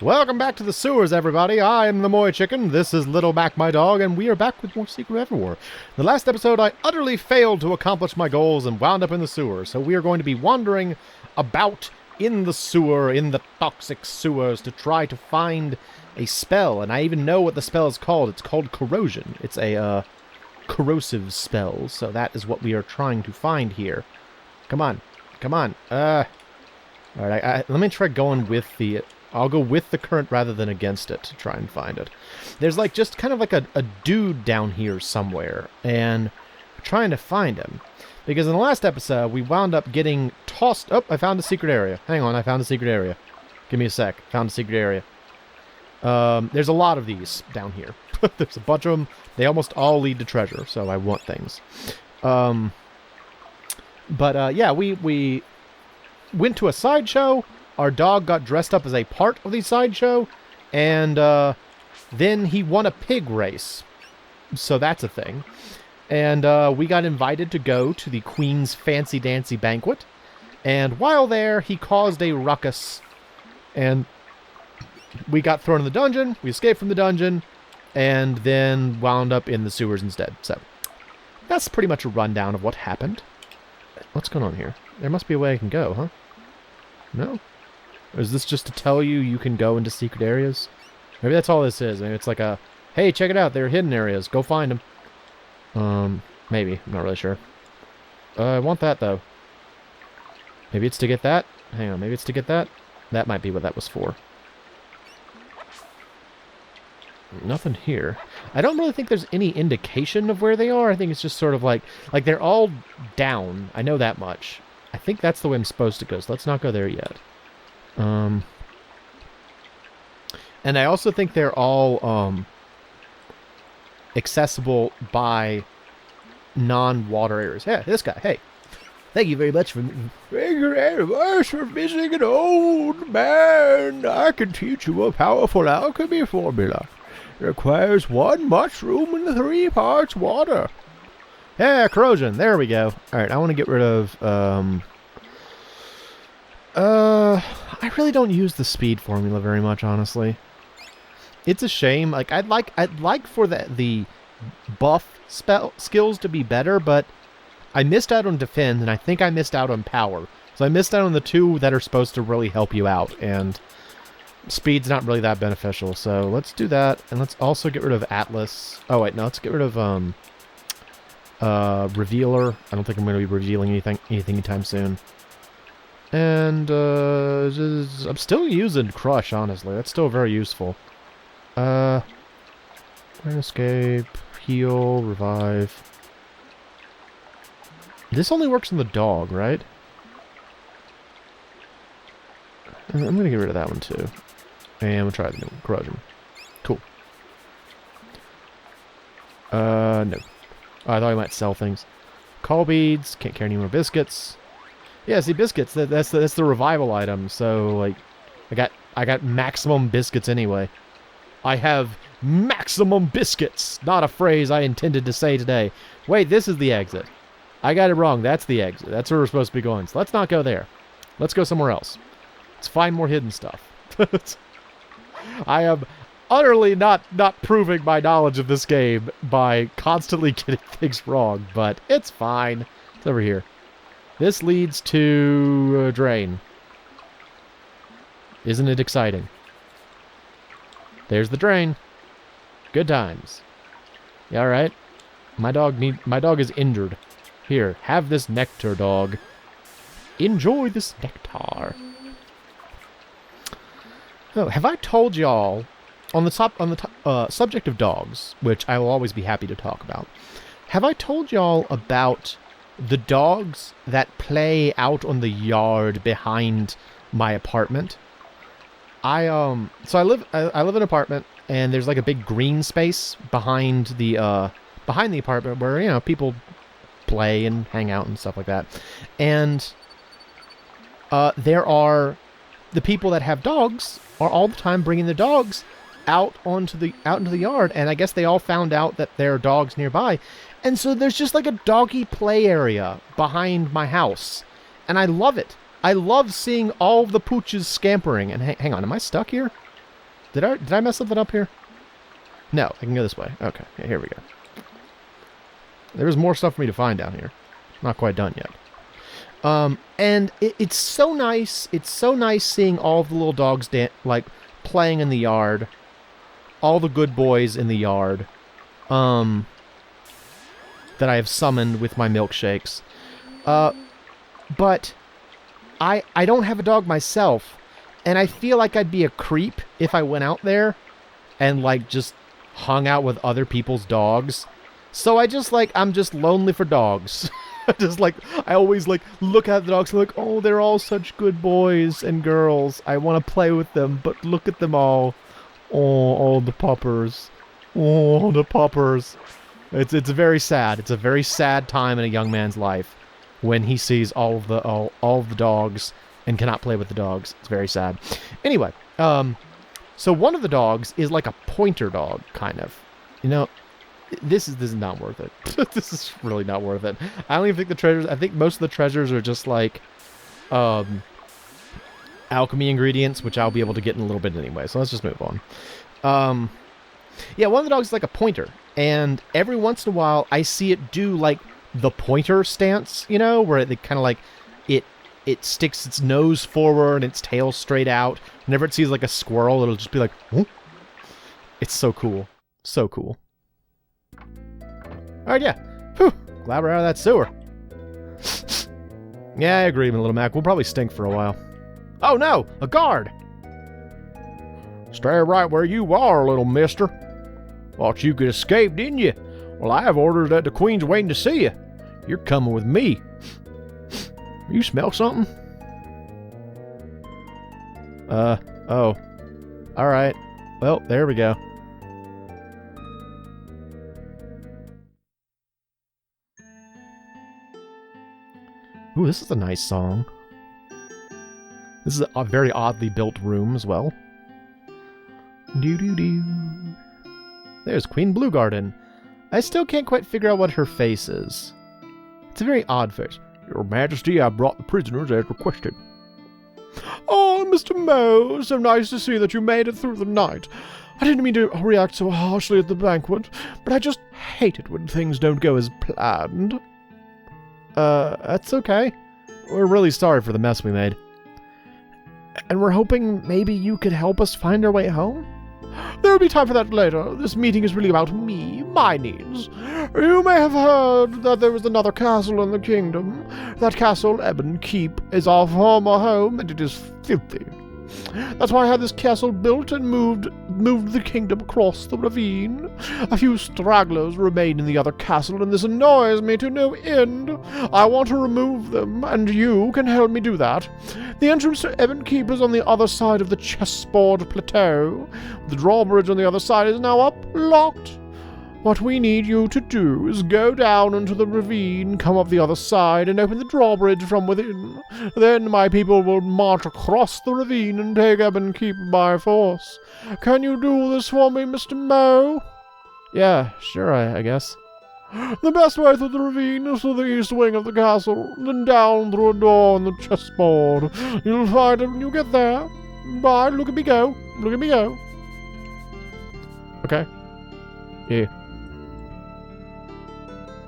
Welcome back to the sewers, everybody. I am the MoeChicken. This is Little Mac, my dog, and we are back with more Secret of Evermore. In the last episode, I utterly failed to accomplish my goals and wound up in the sewer, so we are going to be wandering about in the sewer, in the toxic sewers, to try to find a spell, and I even know what the spell is called. It's called Corrosion. It's a, corrosive spell, so that is what we are trying to find here. Come on. Come on. Alright, let me try going with the... I'll go with the current rather than against it to try and find it. There's like just kind of like a dude down here somewhere, and we're trying to find him. Because in the last episode, we wound up getting tossed... Oh, I found a secret area. Hang on, I found a secret area. Give me a sec. Found a secret area. There's a lot of these down here. There's a bunch of them. They almost all lead to treasure, so I want things. Yeah, we went to a sideshow. Our dog got dressed up as a part of the sideshow, and then he won a pig race. So that's a thing. And we got invited to go to the Queen's Fancy Dancy Banquet. And while there, he caused a ruckus. And we got thrown in the dungeon, we escaped from the dungeon, and then wound up in the sewers instead. So that's pretty much a rundown of what happened. What's going on here? There must be a way I can go, huh? No? Or is this just to tell you you can go into secret areas? Maybe that's all this is. Maybe it's like a, hey, check it out, there are hidden areas. Go find them. Maybe. I'm not really sure. I want that, though. Maybe it's to get that? Hang on, maybe it's to get that? That might be what that was for. Nothing here. I don't really think there's any indication of where they are. I think it's just sort of like they're all down. I know that much. I think that's the way I'm supposed to go, so let's not go there yet. And I also think they're all, accessible by non-water areas. Yeah, this guy, hey. Thank you very much for visiting an old man. I can teach you a powerful alchemy formula. It requires 1 mushroom and 3 parts water. Yeah, corrosion. There we go. Alright, I want to get rid of, I really don't use the speed formula very much, honestly. It's a shame. Like, I'd like for the buff skills to be better, but I missed out on defend, and I think I missed out on power. So I missed out on the 2 that are supposed to really help you out, and speed's not really that beneficial. So let's do that, and let's also get rid of Atlas. Oh wait, no, let's get rid of Revealer. I don't think I'm going to be revealing anything anytime soon. And I'm still using Crush, honestly. That's still very useful. Escape, heal, revive. This only works on the dog, right? I'm going to get rid of that one, too. And we'll try the corrosion. Cool. No. Oh, I thought I might sell things. Call beads. Can't carry any more biscuits. Yeah, see, biscuits. That's the revival item. So, like, I got maximum biscuits anyway. I have maximum biscuits. Not a phrase I intended to say today. Wait, this is the exit. I got it wrong. That's the exit. That's where we're supposed to be going. So let's not go there. Let's go somewhere else. Let's find more hidden stuff. I am utterly not proving my knowledge of this game by constantly getting things wrong, but it's fine. It's over here. This leads to a drain. Isn't it exciting? There's the drain. Good times. You all right? My dog is injured. Here, have this nectar, dog. Enjoy this nectar. Oh, have I told y'all on the subject of dogs, which I will always be happy to talk about? Have I told y'all about the dogs that play out on the yard behind my apartment? So I live in an apartment, and there's like a big green space behind the apartment where, you know, people play and hang out and stuff like that. And there are the people that have dogs are all the time bringing their dogs out into the yard, and I guess they all found out that there are dogs nearby, and so there's just like a doggy play area behind my house, and I love it. I love seeing all the pooches scampering. And hang on, am I stuck here? Did I mess something up here? No, I can go this way. Okay, yeah, here we go. There's more stuff for me to find down here. Not quite done yet. And it's so nice. It's so nice seeing all of the little dogs like playing in the yard. All the good boys in the yard. That I have summoned with my milkshakes. But I don't have a dog myself, and I feel like I'd be a creep if I went out there and like just hung out with other people's dogs. So I'm just lonely for dogs. I always like look at the dogs and like, oh, they're all such good boys and girls. I want to play with them, but look at them all. Oh, all the puppers. Oh, the puppers. It's very sad. It's a very sad time in a young man's life when he sees all of the dogs and cannot play with the dogs. It's very sad. Anyway, so one of the dogs is like a pointer dog, kind of. You know, this is not worth it. This is really not worth it. I don't even think the treasures... I think most of the treasures are just like alchemy ingredients, which I'll be able to get in a little bit anyway. So let's just move on. Yeah, one of the dogs is like a pointer. And every once in a while, I see it do like the pointer stance, you know, where it kind of like... It sticks its nose forward and its tail straight out. Whenever it sees like a squirrel, it'll just be like, whoop. It's so cool. So cool. Alright, yeah. Whew. Glad we're out of that sewer. Yeah, I agree, Little Mac. We'll probably stink for a while. Oh no! A guard! Stay right where you are, little mister. Thought you could escape, didn't you? Well, I have orders that the Queen's waiting to see you. You're coming with me. You smell something? Oh. Alright. Well, there we go. Ooh, this is a nice song. This is a very oddly built room as well. Doo-doo-doo. There's Queen Bluegarden. I still can't quite figure out what her face is. It's a very odd face. Your Majesty, I brought the prisoners as requested. Oh, Mr. Moe, so nice to see that you made it through the night. I didn't mean to react so harshly at the banquet, but I just hate it when things don't go as planned. That's okay. We're really sorry for the mess we made. And we're hoping maybe you could help us find our way home? There will be time for that later. This meeting is really about me, my needs. You may have heard that there is another castle in the kingdom. That castle, Ebon Keep, is our former home, and it is filthy. That's why I had this castle built and moved the kingdom across the ravine. A few stragglers remain in the other castle, and this annoys me to no end. I want to remove them, and you can help me do that. The entrance to Ebon Keep is on the other side of the chessboard plateau. The drawbridge on the other side is now up, locked. What we need you to do is go down into the ravine, come up the other side, and open the drawbridge from within. Then my people will march across the ravine and take Ebon Keep by force. Can you do this for me, Mr. Moe? Yeah, sure, I guess. The best way through the ravine is through the east wing of the castle, then down through a door in the chessboard. You'll find it when you get there. Bye, look at me go. Look at me go. Okay. Yeah.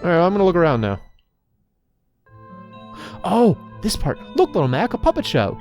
Alright, I'm gonna look around now. Oh, this part. Look, Little Mac, a puppet show.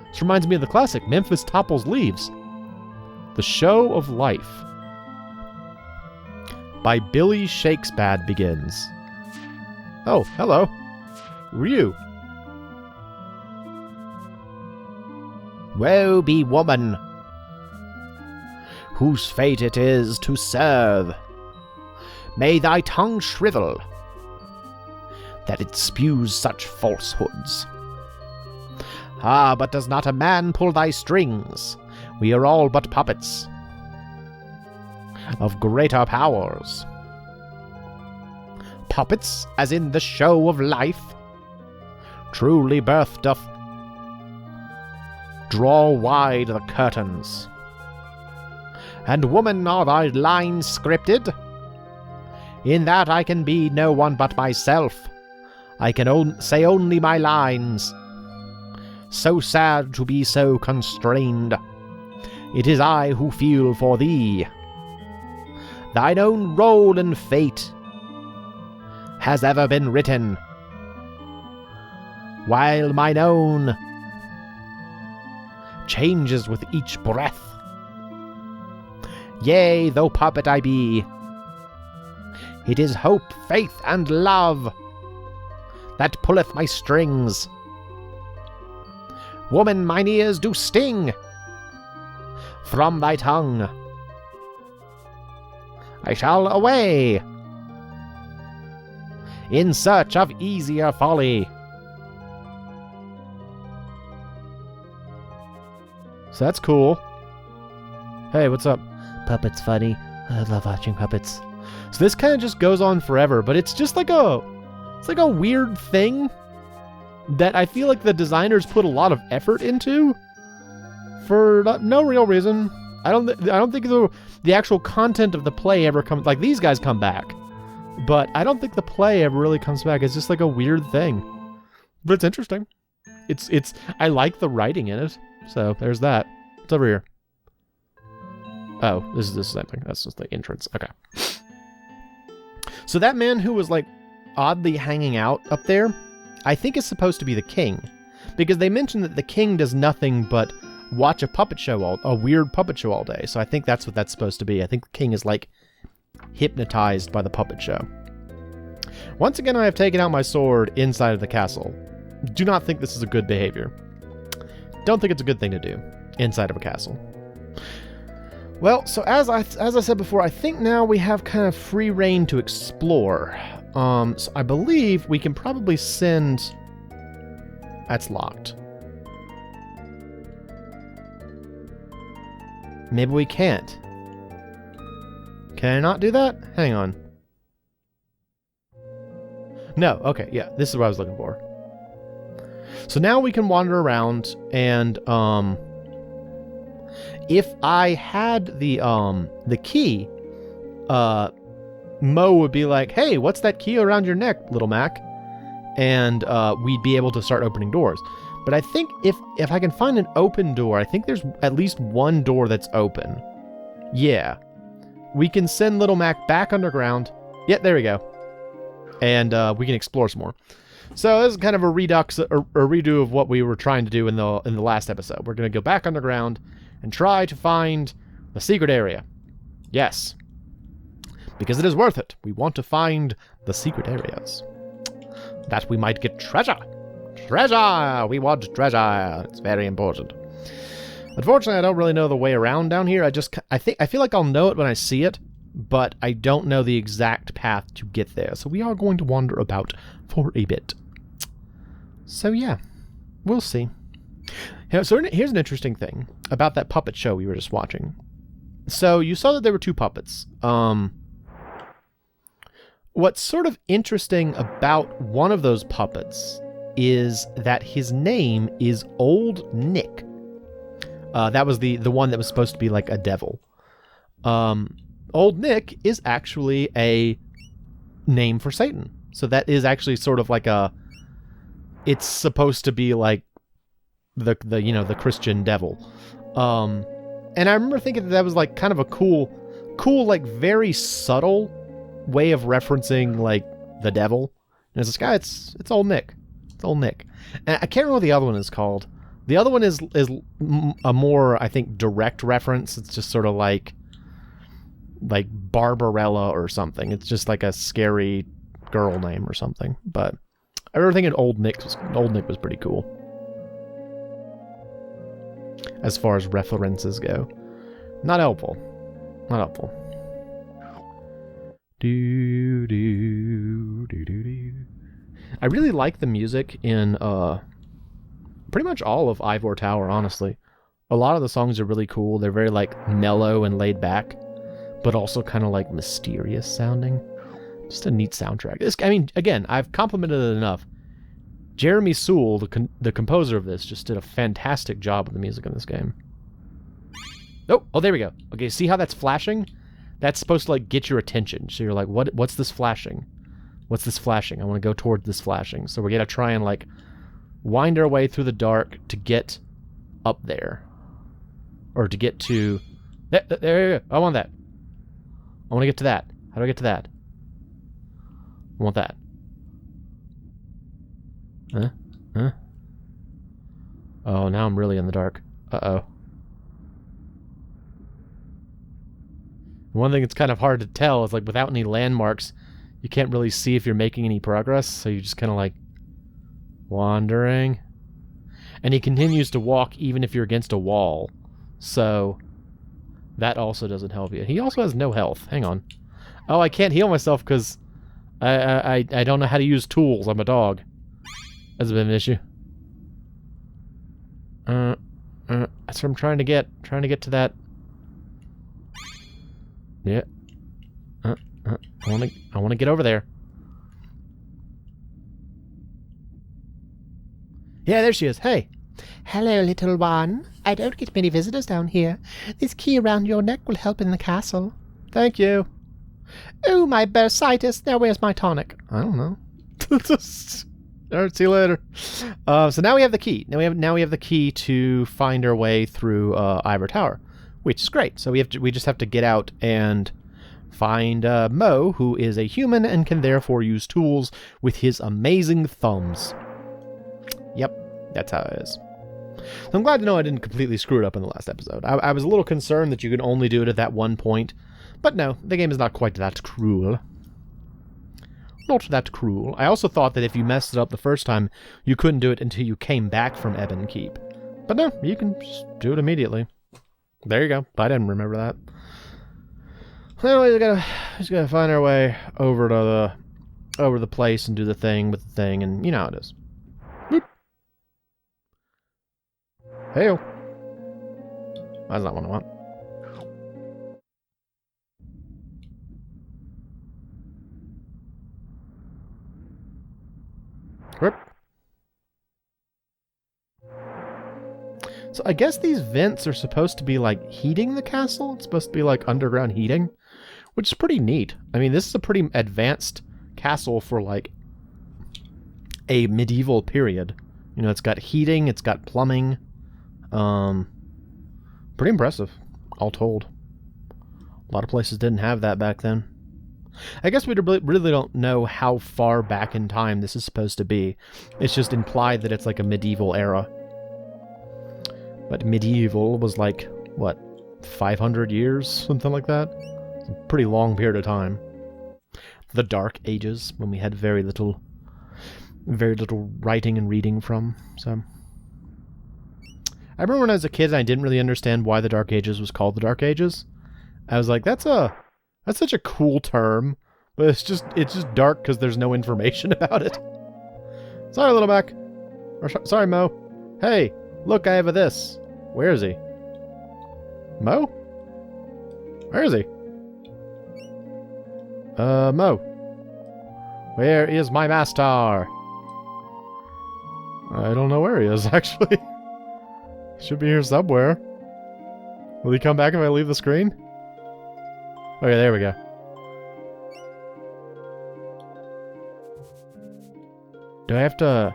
This reminds me of the classic Memphis Topples Leaves. The Show of Life. By Billy Shakespeare begins. Oh, hello. Who are you? Woe be woman, whose fate it is to serve. May thy tongue shrivel, that it spews such falsehoods. Ah, but does not a man pull thy strings? We are all but puppets of greater powers. Puppets, as in the show of life, truly birth doth draw wide the curtains. And woman, are thy lines scripted? In that I can be no one but myself. I can say only my lines. So sad to be so constrained. It is I who feel for thee. Thine own role in fate has ever been written, while mine own changes with each breath. Yea, though puppet I be, it is hope, faith, and love that pulleth my strings. Woman, mine ears do sting from thy tongue. I shall away in search of easier folly. So that's cool. Hey, what's up? Puppets funny. I love watching puppets. So this kind of just goes on forever, but it's just like a weird thing that I feel like the designers put a lot of effort into for no real reason. I don't think the actual content of the play ever comes, like these guys come back, but I don't think the play ever really comes back. It's just like a weird thing, but it's interesting. It's I like the writing in it. So there's that. What's over here? Oh, this is the same thing. That's just the entrance. Okay. So that man who was like oddly hanging out up there, I think is supposed to be the king, because they mentioned that the king does nothing but watch a weird puppet show all day. So I think that's what that's supposed to be. I think the king is like hypnotized by the puppet show. Once again, I have taken out my sword inside of the castle. Do not think this is a good behavior. Don't think it's a good thing to do inside of a castle. Well, so as I said before, I think now we have kind of free reign to explore. So I believe we can probably send... That's locked. Maybe we can't. Can I not do that? Hang on. No, okay, yeah, this is what I was looking for. So now we can wander around, and if I had the key, Mo would be like, "Hey, what's that key around your neck, little Mac?" And we'd be able to start opening doors. But I think if I can find an open door, I think there's at least one door that's open. Yeah. We can send little Mac back underground. Yeah, there we go. And we can explore some more. So this is kind of a redo of what we were trying to do in the last episode. We're going to go back underground and try to find the secret area. Yes. Because it is worth it. We want to find the secret areas. That we might get treasure. Treasure! We want treasure. It's very important. Unfortunately, I don't really know the way around down here. I feel like I'll know it when I see it, but I don't know the exact path to get there. So we are going to wander about for a bit. So yeah, we'll see. So here's an interesting thing about that puppet show we were just watching. So you saw that there were two puppets. What's sort of interesting about one of those puppets is that his name is Old Nick. That was the one that was supposed to be like a devil. Old Nick is actually a name for Satan. So that is actually sort of like it's supposed to be like the Christian devil. And I remember thinking that was like kind of a cool, like very subtle way of referencing like the devil. And it's this guy, it's Old Nick. It's Old Nick. And I can't remember what the other one is called. The other one is a more, I think, direct reference. It's just sort of like Barbarella or something. It's just like a scary girl name or something. But I remember thinking Old Nick was pretty cool. As far as references go. Not helpful. Not helpful. Do do do do do. I really like the music in pretty much all of Ivor Tower, honestly. A lot of the songs are really cool. They're very like mellow and laid back, but also kind of like mysterious sounding. Just a neat soundtrack. I mean, again, I've complimented it enough. Jeremy Sewell, the composer of this, just did a fantastic job with the music in this game. Oh, there we go. Okay, see how that's flashing? That's supposed to like get your attention. So you're like, what's this flashing? What's this flashing? I want to go toward this flashing. So we're going to try and like wind our way through the dark to get up there. Or to get to... There, I want that. I want to get to that. How do I get to that? I want that. Huh? Oh, now I'm really in the dark. Uh-oh. One thing that's kind of hard to tell is, like, without any landmarks, you can't really see if you're making any progress, so you're just kind of, like, wandering. And he continues to walk even if you're against a wall, so that also doesn't help you. He also has no health. Hang on. Oh, I can't heal myself because I don't know how to use tools. I'm a dog. That's a bit of an issue. That's what I'm trying to get. Trying to get to that. Yeah. I want to get over there. Yeah, there she is. Hey. Hello, little one. I don't get many visitors down here. This key around your neck will help in the castle. Thank you. Oh, my bursitis. Now where's my tonic? I don't know. Alright, see you later. So now we have the key. Now we have the key to find our way through Ivor Tower, which is great. So we just have to get out and find Moe, who is a human and can therefore use tools with his amazing thumbs. Yep, that's how it is. So I'm glad to know I didn't completely screw it up in the last episode. I was a little concerned that you could only do it at that one point, but no, the game is not quite that cruel. Not that cruel. I also thought that if you messed it up the first time, you couldn't do it until you came back from Ebon Keep. But no, you can just do it immediately. There you go. I didn't remember that. Well, we just gotta find our way over to the place and do the thing with the thing, and you know how it is. Boop. Hey-o. That's not what I want. Whoop. So I guess these vents are supposed to be like heating the castle. It's supposed to be like underground heating, which is pretty neat. I mean, this is a pretty advanced castle for like a medieval period. You know, it's got heating, it's got plumbing. Pretty impressive, all told. A lot of places didn't have that back then. I guess we really don't know how far back in time this is supposed to be. It's just implied that it's like a medieval era. But medieval was like, what, 500 years? Something like that? It's a pretty long period of time. The Dark Ages, when we had very little writing and reading from, so... I remember when I was a kid and I didn't really understand why the Dark Ages was called the Dark Ages. I was like, that's such a cool term, but it's just dark because there's no information about it. Sorry, Little Mac. Or sorry, Moe. Hey, look, I have a this. Where is he? Moe? Where is he? Moe. Where is my master? I don't know where he is, actually. Should be here somewhere. Will he come back if I leave the screen? Okay, there we go. Do I have to...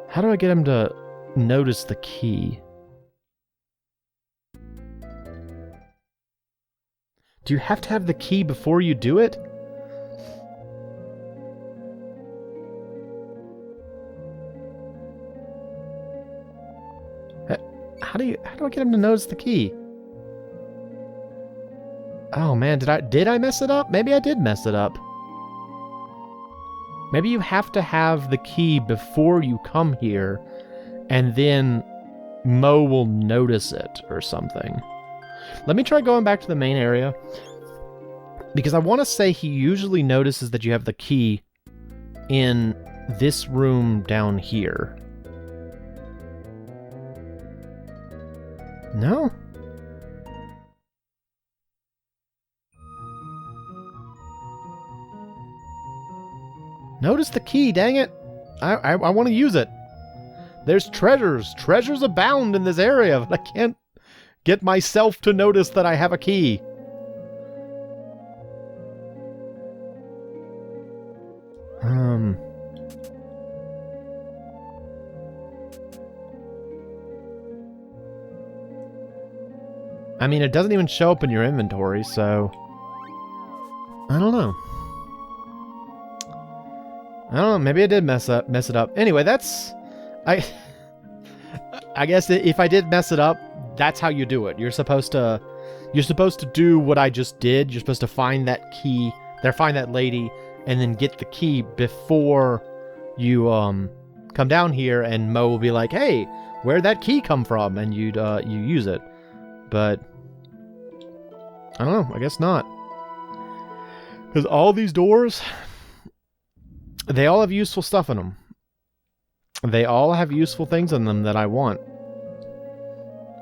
How do I get him to notice the key? Do you have to have the key before you do it? How do I get him to notice the key? Oh man, did I mess it up? Maybe I did mess it up. Maybe you have to have the key before you come here, and then Moe will notice it or something. Let me try going back to the main area, because I want to say he usually notices that you have the key in this room down here. No? Notice the key, dang it. I want to use it. There's treasures. Treasures abound in this area, but I can't get myself to notice that I have a key. I mean, it doesn't even show up in your inventory, so... I don't know. Maybe I did mess it up. Anyway, that's... I guess if I did mess it up, that's how you do it. You're supposed to do what I just did. You're supposed to find that key, find that lady, and then get the key before you come down here, and Mo will be like, "Hey, where'd that key come from?" And you use it. But I don't know. I guess not. Because all these doors, they all have useful stuff in them. They all have useful things in them that I want.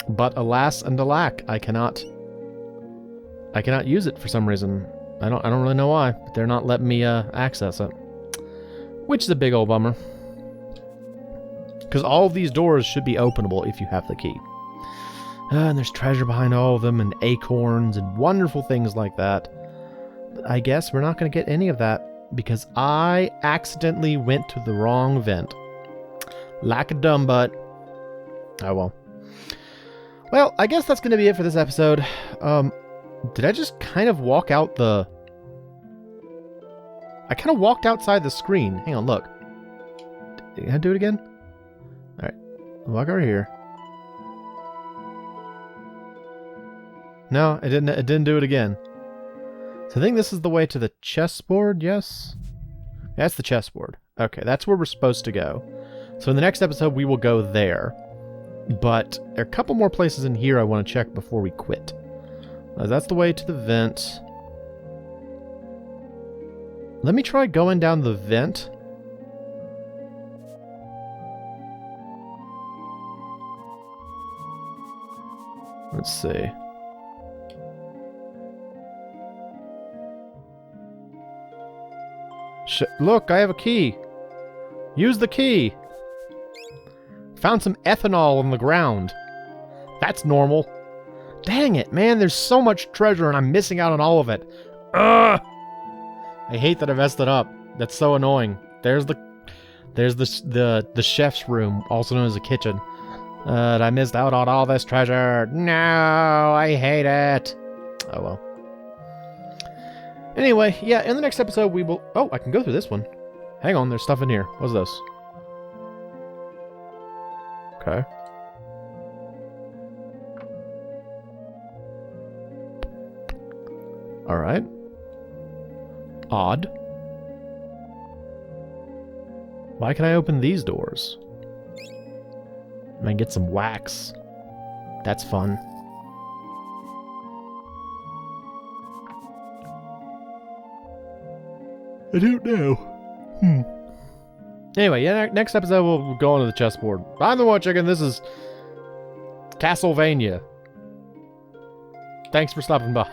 But alas and alack, I cannot use it for some reason. I don't really know why, but they're not letting me access it. Which is a big old bummer. Because all of these doors should be openable if you have the key. And there's treasure behind all of them, and acorns, and wonderful things like that. But I guess we're not going to get any of that, because I accidentally went to the wrong vent. Like a dumb butt. Oh well. Well, I guess that's going to be it for this episode. Did I just kind of walk out the... I kind of walked outside the screen. Hang on, look. Can I do it again? Alright. Walk over here. No, it didn't do it again. So I think this is the way to the chessboard, yes? That's the chessboard. Okay, that's where we're supposed to go. So in the next episode, we will go there. But there are a couple more places in here I want to check before we quit. That's the way to the vent. Let me try going down the vent. Let's see. Look, I have a key. Use the key. Found some ethanol on the ground. That's normal. Dang it, man, there's so much treasure and I'm missing out on all of it. Ugh! I hate that I messed it up. That's so annoying. There's the chef's room, also known as a kitchen. I missed out on all this treasure. No, I hate it. Oh well. Anyway, yeah, in the next episode we will... Oh, I can go through this one. Hang on, there's stuff in here. What's this? Okay. Alright. Odd. Why can I open these doors? I can get some wax. That's fun. I don't know. Anyway, yeah, next episode we'll go on to the chessboard. I'm the MoeChicken, this is Castlevania. Thanks for stopping by.